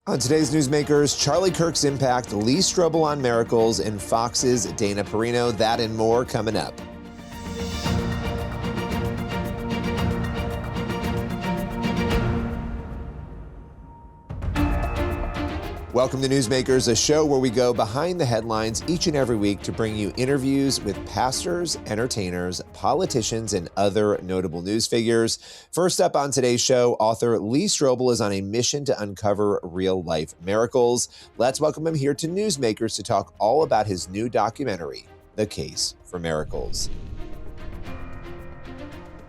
On today's Newsmakers, Charlie Kirk's impact, Lee Strobel on miracles, and Fox's Dana Perino. That and more coming up. Welcome to Newsmakers, a show where we go behind the headlines each and every week to bring you interviews with pastors, entertainers, politicians, and other notable news figures. First up on today's show, author Lee Strobel is on a mission to uncover real-life miracles. Let's welcome him here to Newsmakers to talk all about his new documentary, The Case for Miracles.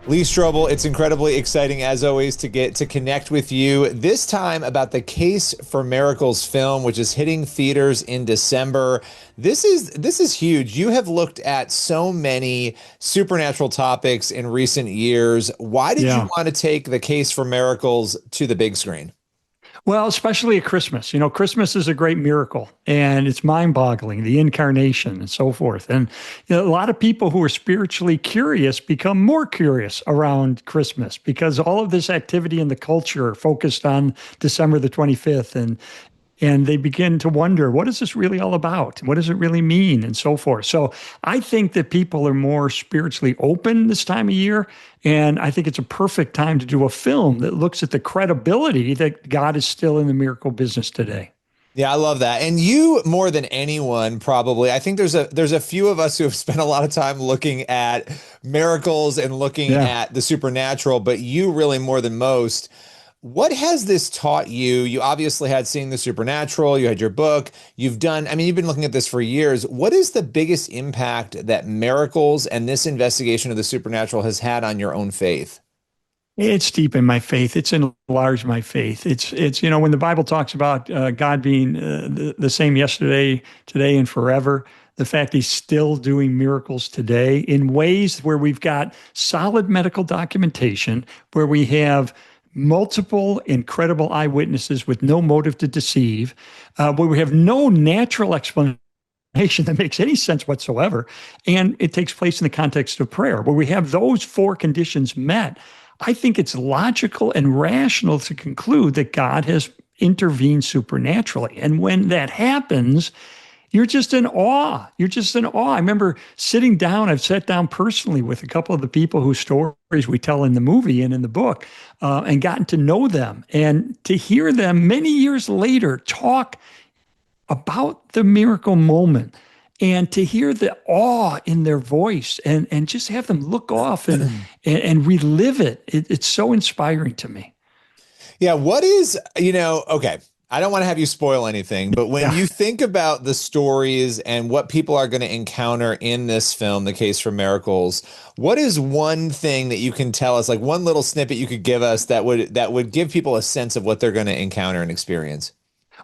Lee Strobel, it's incredibly exciting, as always, to get to connect with you, this time about the Case for Miracles film, which is hitting theaters in December. This is huge. You have looked at so many supernatural topics in recent years. Why did you want to take the Case for Miracles to the big screen? Well, especially at Christmas. You know, Christmas is a great miracle, and it's mind-boggling, the incarnation and so forth. And you know, a lot of people who are spiritually curious become more curious around Christmas because all of this activity in the culture focused on December the 25th, and they begin to wonder, what is this really all about? What does it really mean? And so forth. So I think that people are more spiritually open this time of year. And I think it's a perfect time to do a film that looks at the credibility that God is still in the miracle business today. Yeah, I love that. And you, more than anyone, probably, I think there's a few of us who have spent a lot of time looking at miracles and looking at the supernatural, but you really more than most. What has this taught you? You obviously had Seeing the Supernatural, you had your book, you've been looking at this for years. What is the biggest impact that miracles and this investigation of the supernatural has had on your own faith? It's deepened my faith. It's enlarged my faith. It's you know, when the Bible talks about God being the same yesterday, today, and forever, the fact he's still doing miracles today in ways where we've got solid medical documentation, where we have multiple incredible eyewitnesses with no motive to deceive, where we have no natural explanation that makes any sense whatsoever, and it takes place in the context of prayer, where we have those four conditions met. I think it's logical and rational to conclude that God has intervened supernaturally. And when that happens, you're just in awe. You're just in awe. I remember sitting down, I've sat down personally with a couple of the people whose stories we tell in the movie and in the book, and gotten to know them. And to hear them many years later talk about the miracle moment, and to hear the awe in their voice, and just have them look off and relive it. It's so inspiring to me. Yeah, what is, okay, I don't want to have you spoil anything, but when you think about the stories and what people are going to encounter in this film, The Case for Miracles, what is one thing that you can tell us, like one little snippet you could give us that would give people a sense of what they're going to encounter and experience?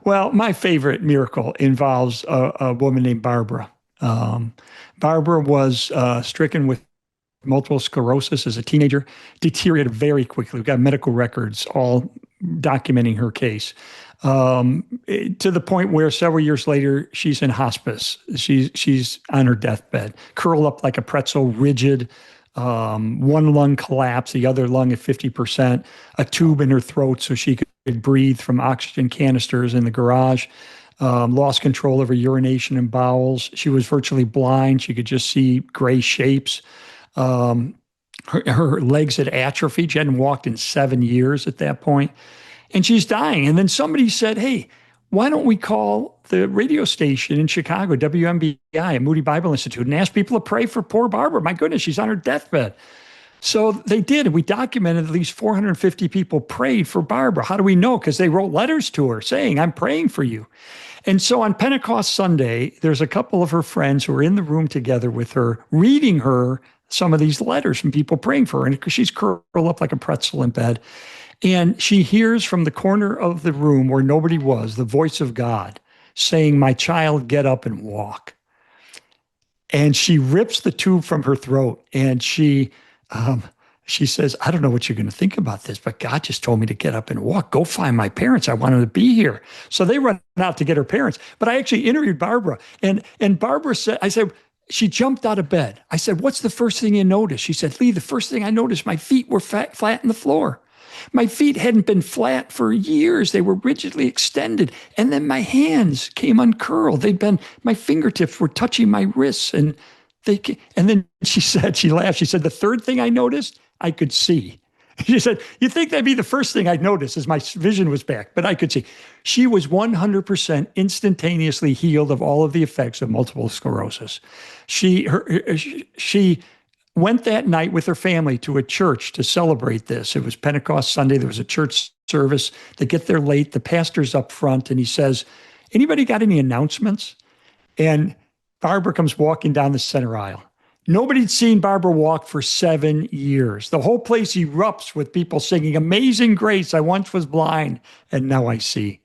Well, my favorite miracle involves a woman named Barbara. Barbara was stricken with multiple sclerosis as a teenager, deteriorated very quickly. We've got medical records all documenting her case, to the point where several years later, she's in hospice. She's on her deathbed, curled up like a pretzel, rigid, one lung collapse, the other lung at 50%, a tube in her throat so she could breathe from oxygen canisters in the garage, lost control of her urination and bowels. She was virtually blind. She could just see gray shapes. Her legs had atrophied. She hadn't walked in 7 years at that point. And she's dying. And then somebody said, hey, why don't we call the radio station in Chicago, WMBI, Moody Bible Institute, and ask people to pray for poor Barbara? My goodness, she's on her deathbed. So they did. We documented at least 450 people prayed for Barbara. How do we know? Because they wrote letters to her saying, I'm praying for you. And so on Pentecost Sunday, there's a couple of her friends who are in the room together with her, reading her some of these letters from people praying for her. And she's curled up like a pretzel in bed. And she hears from the corner of the room where nobody was, the voice of God saying, my child, get up and walk. And she rips the tube from her throat. And she says, I don't know what you're going to think about this, but God just told me to get up and walk. Go find my parents. I want them to be here. So they run out to get her parents. But I actually interviewed Barbara. And Barbara said, she jumped out of bed. I said, what's the first thing you noticed? She said, Lee, the first thing I noticed, my feet were flat in the floor. My feet hadn't been flat for years. They were rigidly extended. And then my hands came uncurled. My fingertips were touching my wrists. And then she laughed. She said, the third thing I noticed, I could see. She said, you'd think that'd be the first thing I'd notice as my vision was back, but I could see. She was 100% instantaneously healed of all of the effects of multiple sclerosis. She went that night with her family to a church to celebrate this. It was Pentecost Sunday. There was a church service. They get there late. The pastor's up front, and he says, anybody got any announcements? And Barbara comes walking down the center aisle. Nobody'd seen Barbara walk for 7 years. The whole place erupts with people singing, Amazing Grace, I once was blind, and now I see.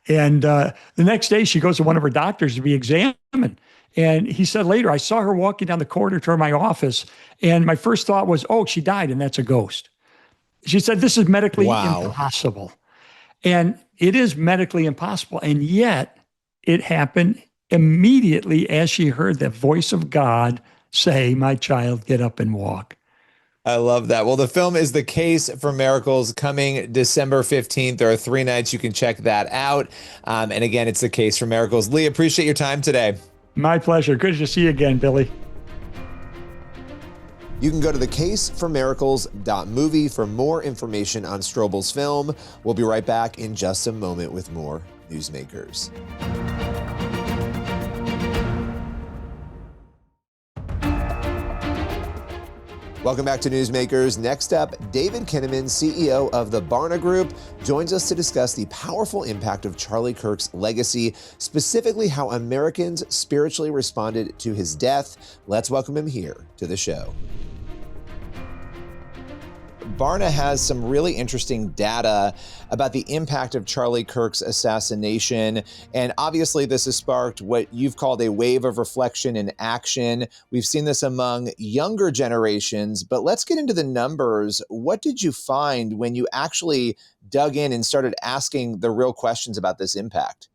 And the next day, she goes to one of her doctors to be examined. And he said later, I saw her walking down the corridor toward my office, and my first thought was, oh, she died, and that's a ghost. She said, this is medically impossible. And it is medically impossible. And yet, it happened immediately as she heard the voice of God say, my child, get up and walk. I love that. Well, the film is The Case for Miracles, coming December 15th. There are 3 nights. You can check that out. And again, it's The Case for Miracles. Lee, appreciate your time today. My pleasure. Good to see you again, Billy. You can go to thecaseformiracles.movie for more information on Strobel's film. We'll be right back in just a moment with more Newsmakers. Welcome back to Newsmakers. Next up, David Kinnaman, CEO of the Barna Group, joins us to discuss the powerful impact of Charlie Kirk's legacy, specifically how Americans spiritually responded to his death. Let's welcome him here to the show. Barna has some really interesting data about the impact of Charlie Kirk's assassination. And obviously, this has sparked what you've called a wave of reflection and action. We've seen this among younger generations, but let's get into the numbers. What did you find when you actually dug in and started asking the real questions about this impact?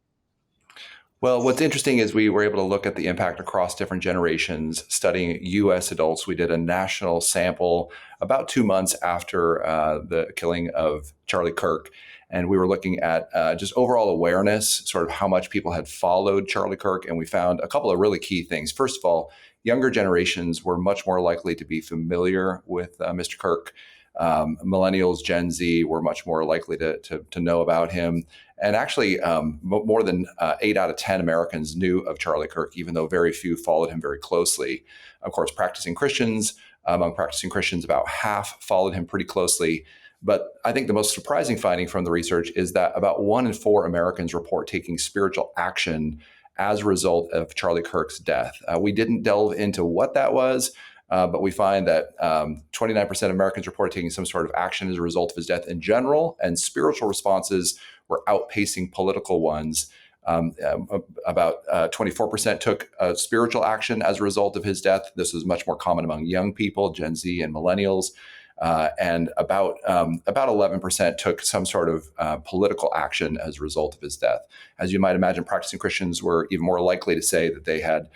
Well, what's interesting is we were able to look at the impact across different generations, studying U.S. adults. We did a national sample about 2 months after the killing of Charlie Kirk. And we were looking at just overall awareness, sort of how much people had followed Charlie Kirk. And we found a couple of really key things. First of all, younger generations were much more likely to be familiar with Mr. Kirk. Millennials, Gen Z were much more likely to know about him. And actually, more than 8 out of 10 Americans knew of Charlie Kirk, even though very few followed him very closely. Of course, among practicing Christians, about half followed him pretty closely. But I think the most surprising finding from the research is that about 1 in 4 Americans report taking spiritual action as a result of Charlie Kirk's death. We didn't delve into what that was, but we find that 29% of Americans report taking some sort of action as a result of his death in general, and spiritual responses were outpacing political ones. About 24% took spiritual action as a result of his death. This was much more common among young people, Gen Z and millennials. And about 11% took some sort of political action as a result of his death. As you might imagine, practicing Christians were even more likely to say that they had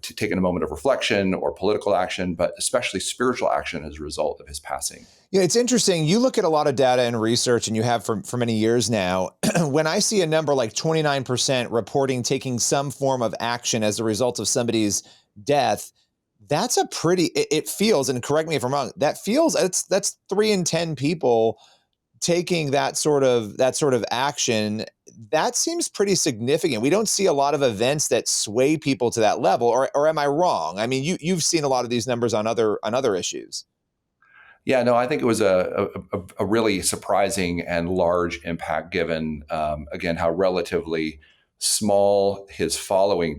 taken a moment of reflection or political action, but especially spiritual action as a result of his passing. Yeah, it's interesting. You look at a lot of data and research, and you have for many years now. When I see a number like 29% reporting taking some form of action as a result of somebody's death, that's a pretty, it feels, and correct me if I'm wrong, that's 3 in 10 people taking that sort of action. That seems pretty significant. We don't see a lot of events that sway people to that level, or am I wrong? I mean, you've seen a lot of these numbers on other issues. Yeah, no, I think it was a really surprising and large impact, given again how relatively small his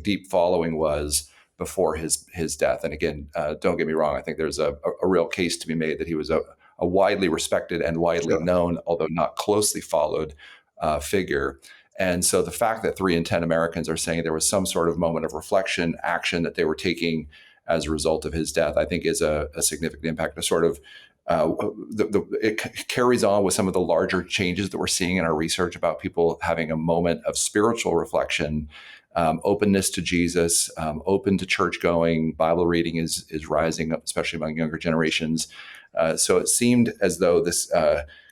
deep following was before his death. And again, don't get me wrong, I think there's a real case to be made that he was a widely respected and widely known, although not closely followed, figure. And so the fact that 3 in 10 Americans are saying there was some sort of moment of reflection, action that they were taking as a result of his death, I think is a significant impact. A sort of it carries on with some of the larger changes that we're seeing in our research about people having a moment of spiritual reflection, openness to Jesus, open to church going. Bible reading is rising up, especially among younger generations. So it seemed as though this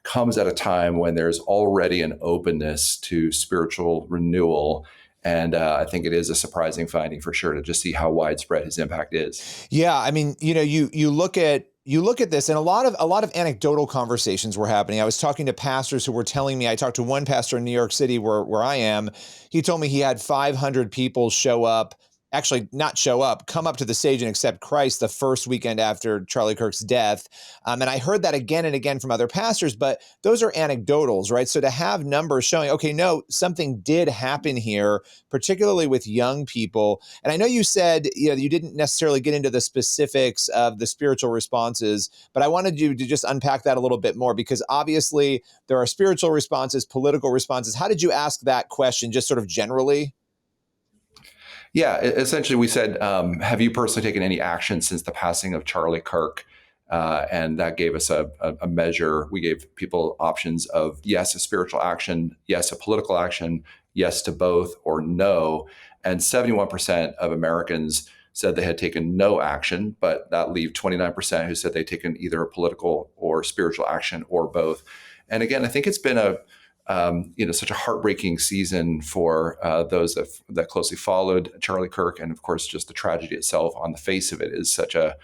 comes at a time when there's already an openness to spiritual renewal. And I think it is a surprising finding for sure to just see how widespread his impact is. Yeah, I mean, you look at this, and a lot of anecdotal conversations were happening. I was talking to pastors who were telling me. I talked to one pastor in New York City where I am. He told me he had 500 people show up. Actually, not show up, come up to the stage and accept Christ the first weekend after Charlie Kirk's death. And I heard that again and again from other pastors, but those are anecdotals, right? So to have numbers showing, okay, no, something did happen here, particularly with young people. And I know you said, you didn't necessarily get into the specifics of the spiritual responses, but I wanted you to just unpack that a little bit more, because obviously there are spiritual responses, political responses. How did you ask that question, just sort of generally? Yeah, essentially we said, have you personally taken any action since the passing of Charlie Kirk? And that gave us a measure. We gave people options of yes, a spiritual action, yes, a political action, yes to both, or no. And 71% of Americans said they had taken no action, but that leave 29% who said they'd taken either a political or spiritual action or both. And again, I think it's been such a heartbreaking season for those that closely followed Charlie Kirk, and of course, just the tragedy itself. On the face of it is such a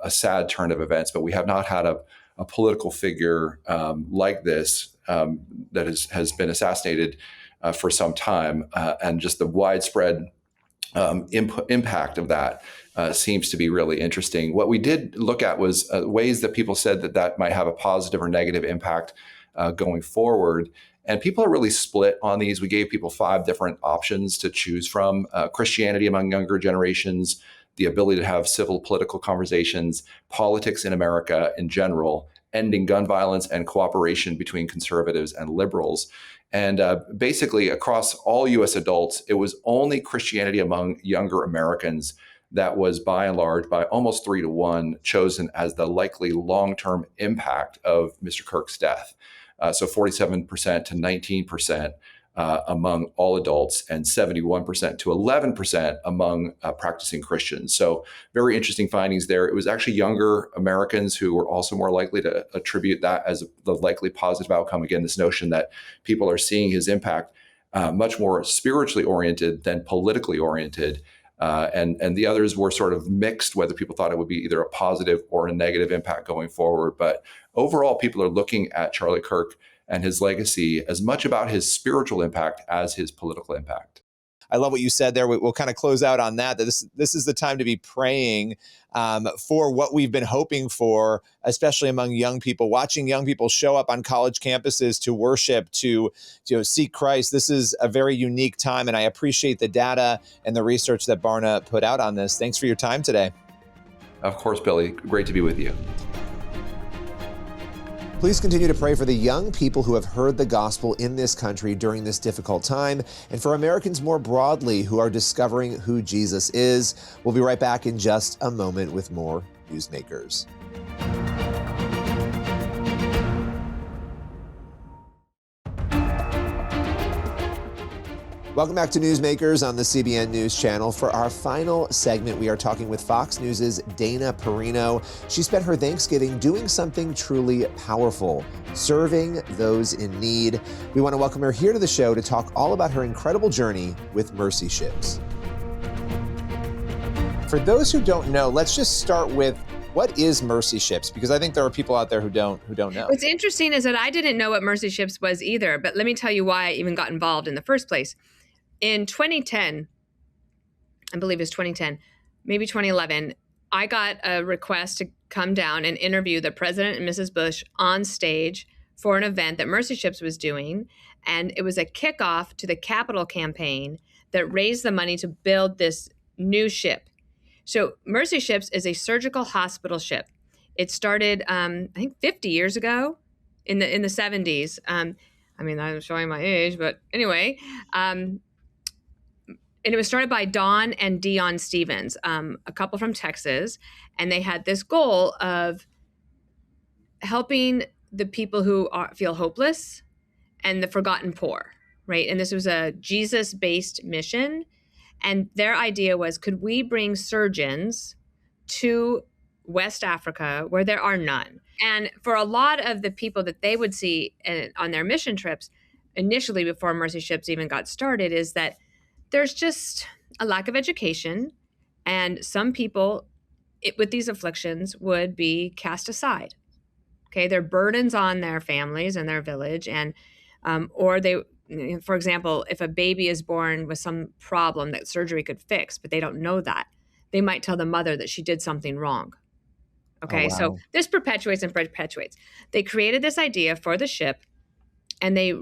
sad turn of events. But we have not had a political figure like this that has been assassinated for some time, and just the widespread impact of that seems to be really interesting. What we did look at was ways that people said that might have a positive or negative impact going forward. And people are really split on these. We gave people 5 different options to choose from: Christianity among younger generations, the ability to have civil political conversations, politics in America in general, ending gun violence, and cooperation between conservatives and liberals. And basically, across all U.S. adults, it was only Christianity among younger Americans that was, by and large, by almost 3-1, chosen as the likely long-term impact of Mr. Kirk's death. So 47% to 19% among all adults, and 71% to 11% among practicing Christians. So very interesting findings there. It was actually younger Americans who were also more likely to attribute that as the likely positive outcome. Again, this notion that people are seeing his impact much more spiritually oriented than politically oriented. And the others were sort of mixed, whether people thought it would be either a positive or a negative impact going forward. But overall, people are looking at Charlie Kirk and his legacy as much about his spiritual impact as his political impact. I love what you said there. We'll kind of close out on that this is the time to be praying for what we've been hoping for, especially among young people, watching young people show up on college campuses to worship, to seek Christ. This is a very unique time, and I appreciate the data and the research that Barna put out on this. Thanks for your time today. Of course, Billy. Great to be with you. Please continue to pray for the young people who have heard the gospel in this country during this difficult time, and for Americans more broadly who are discovering who Jesus is. We'll be right back in just a moment with more Newsmakers. Welcome back to Newsmakers on the CBN News Channel. For our final segment, we are talking with Fox News' Dana Perino. She spent her Thanksgiving doing something truly powerful, serving those in need. We want to welcome her here to the show to talk all about her incredible journey with Mercy Ships. For those who don't know, let's just start with, what is Mercy Ships? Because I think there are people out there who don't know. What's interesting is that I didn't know what Mercy Ships was either, but let me tell you why I even got involved in the first place. In 2010, I believe it was 2010, maybe 2011, I got a request to come down and interview the President and Mrs. Bush on stage for an event that Mercy Ships was doing. And it was a kickoff to the Capitol campaign that raised the money to build this new ship. So Mercy Ships is a surgical hospital ship. It started, I think, 50 years ago in the 70s. I mean, I'm showing my age, but anyway. And it was started by Don and Dion Stevens, a couple from Texas. And they had this goal of helping the people who feel hopeless and the forgotten poor, right? And this was a Jesus-based mission. And their idea was, could we bring surgeons to West Africa where there are none? And for a lot of the people that they would see on their mission trips, initially before Mercy Ships even got started, is that there's just a lack of education, and some people with these afflictions would be cast aside. Okay, they're burdens on their families and their village, and or they, for example, if a baby is born with some problem that surgery could fix, but they don't know that, they might tell the mother that she did something wrong. Okay, Oh, wow. So this perpetuates and perpetuates. They created this idea for the ship, and they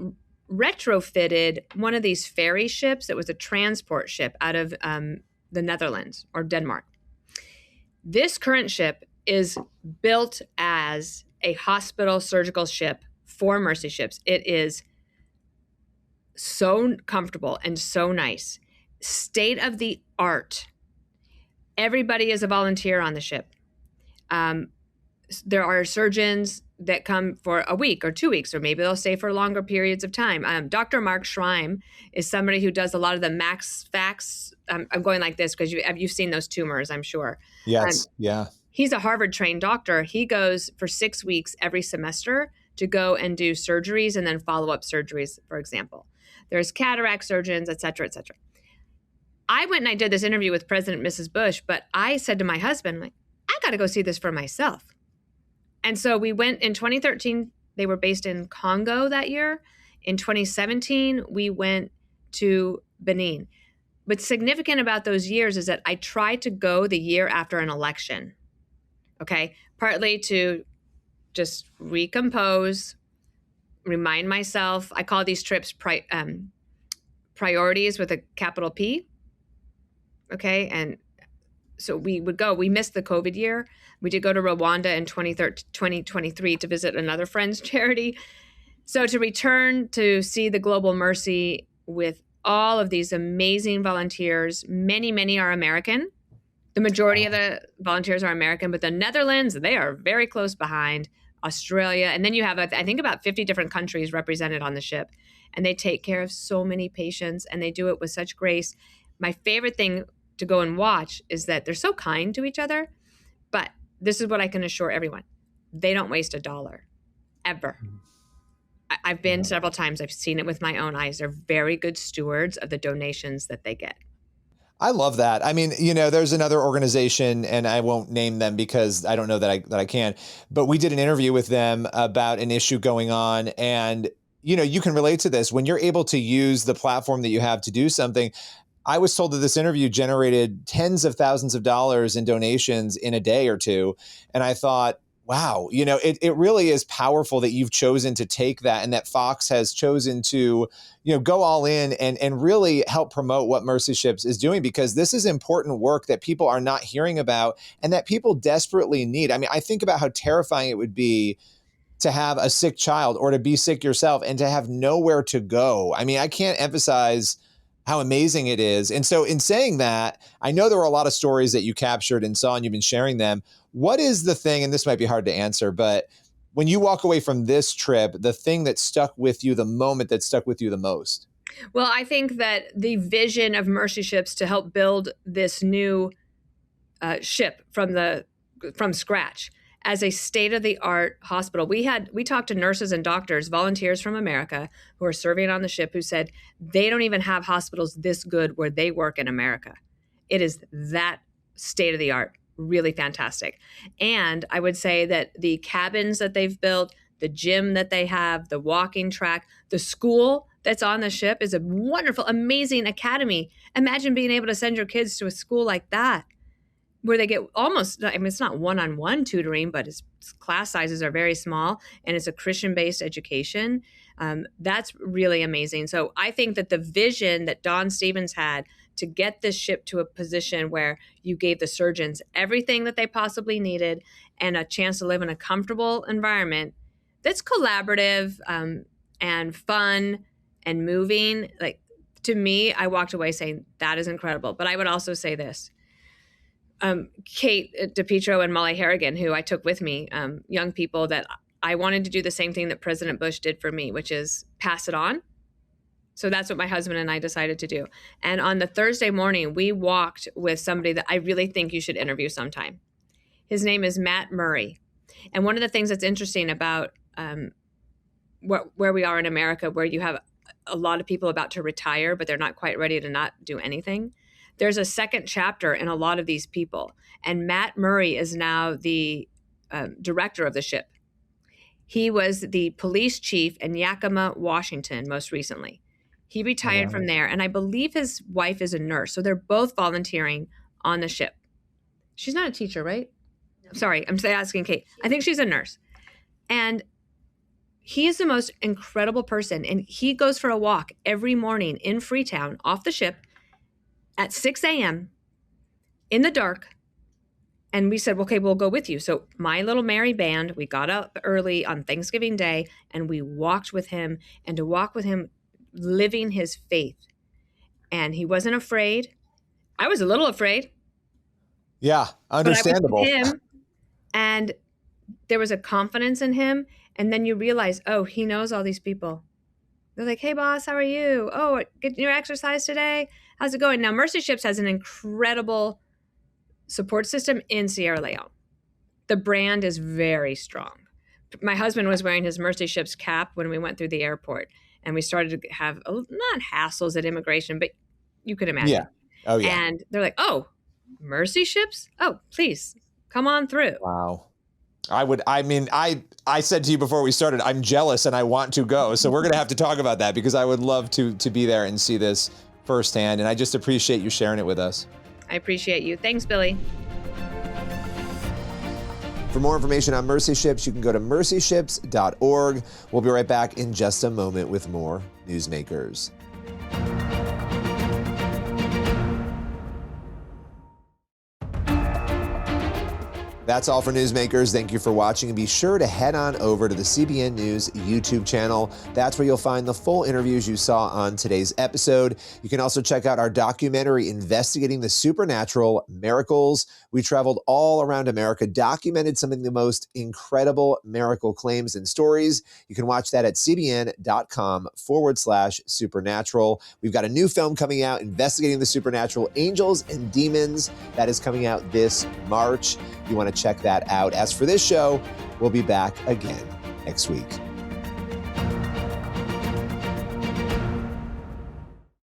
retrofitted one of these ferry ships that was a transport ship out of the Netherlands or Denmark. This current ship is built as a hospital surgical ship for Mercy Ships. It is so comfortable and so nice. State of the art. Everybody is a volunteer on the ship. There are surgeons that come for a week or 2 weeks, or maybe they'll stay for longer periods of time. Dr. Mark Schreim is somebody who does a lot of the max facts. I'm going like this because you've seen those tumors, I'm sure. Yes. Yeah. He's a Harvard-trained doctor. He goes for 6 weeks every semester to go and do surgeries and then follow-up surgeries, for example. There's cataract surgeons, et cetera, et cetera. I went and I did this interview with President and Mrs. Bush, but I said to my husband, like, I got to go see this for myself. And so we went in 2013. They were based in Congo that year. In 2017, we went to Benin. What's significant about those years is that I tried to go the year after an election. Okay, partly to just recompose, remind myself. I call these trips priorities with a capital P. Okay, and so we would go. We missed the COVID year. We did go to Rwanda in 2023 to visit another friend's charity. So to return to see the Global Mercy with all of these amazing volunteers, many are American. The majority of the volunteers are American, but the Netherlands, they are very close behind. Australia, and then you have, I think, about 50 different countries represented on the ship, and they take care of so many patients, and they do it with such grace. My favorite thing to go and watch is that they're so kind to each other, but this is what I can assure everyone. They don't waste a dollar, ever. I've been several times. I've seen it with my own eyes. They're very good stewards of the donations that they get. I love that. I mean, there's another organization, and I won't name them because I don't know that I can, but we did an interview with them about an issue going on. And, you can relate to this when you're able to use the platform that you have to do something. I was told that this interview generated tens of thousands of dollars in donations in a day or two. And I thought, wow, it really is powerful that you've chosen to take that, and that Fox has chosen to, go all in and really help promote what Mercy Ships is doing, because this is important work that people are not hearing about and that people desperately need. I mean, I think about how terrifying it would be to have a sick child or to be sick yourself and to have nowhere to go. I mean, I can't emphasize how amazing it is. And so in saying that, I know there were a lot of stories that you captured and saw, and you've been sharing them. What is the thing, and this might be hard to answer, but when you walk away from this trip, the thing that stuck with you, the moment that stuck with you the most? Well, I think that the vision of Mercy Ships to help build this new ship from scratch as a state-of-the-art hospital. We talked to nurses and doctors, volunteers from America who are serving on the ship, who said they don't even have hospitals this good where they work in America. It is that state-of-the-art, really fantastic. And I would say that the cabins that they've built, the gym that they have, the walking track, the school that's on the ship is a wonderful, amazing academy. Imagine being able to send your kids to a school like that, where they get almost, I mean, it's not one-on-one tutoring, but its class sizes are very small, and it's a Christian-based education. That's really amazing. So I think that the vision that Don Stevens had to get this ship to a position where you gave the surgeons everything that they possibly needed and a chance to live in a comfortable environment that's collaborative and fun and moving. Like, to me, I walked away saying that is incredible. But I would also say this. Kate DePietro and Molly Harrigan, who I took with me, young people that I wanted to do the same thing that President Bush did for me, which is pass it on. So that's what my husband and I decided to do. And on the Thursday morning, we walked with somebody that I really think you should interview sometime. His name is Matt Murray. And one of the things that's interesting about where we are in America, where you have a lot of people about to retire, but they're not quite ready to not do anything. There's a second chapter in a lot of these people. And Matt Murray is now the director of the ship. He was the police chief in Yakima, Washington, most recently. He retired from there, and I believe his wife is a nurse. So they're both volunteering on the ship. She's not a teacher, right? Sorry, I'm asking Kate. I think she's a nurse. And he is the most incredible person. And he goes for a walk every morning in Freetown off the ship at 6 a.m. in the dark. And we said, okay, we'll go with you. So my little Mary band, we got up early on Thanksgiving Day and we walked with him, and to walk with him living his faith. And he wasn't afraid. I was a little afraid. Yeah, understandable. But I was with him, and there was a confidence in him. And then you realize, oh, he knows all these people. They're like, hey, boss, how are you? Oh, getting your exercise today? How's it going? Now, Mercy Ships has an incredible support system in Sierra Leone. The brand is very strong. My husband was wearing his Mercy Ships cap when we went through the airport, and we started to have not hassles at immigration, but you could imagine. Yeah. Oh, yeah. And they're like, oh, Mercy Ships? Oh, please come on through. Wow. I said to you before we started, I'm jealous and I want to go. So we're going to have to talk about that, because I would love to be there and see this firsthand. And I just appreciate you sharing it with us. I appreciate you. Thanks, Billy. For more information on Mercy Ships, you can go to mercyships.org. We'll be right back in just a moment with more Newsmakers. That's all for Newsmakers. Thank you for watching, and be sure to head on over to the CBN News YouTube channel. That's where you'll find the full interviews you saw on today's episode. You can also check out our documentary investigating the supernatural miracles. We traveled all around America, documented some of the most incredible miracle claims and stories. You can watch that at cbn.com/supernatural. We've got a new film coming out, investigating the supernatural, angels and demons. That is coming out this March. You want to check that out. As for this show, we'll be back again next week.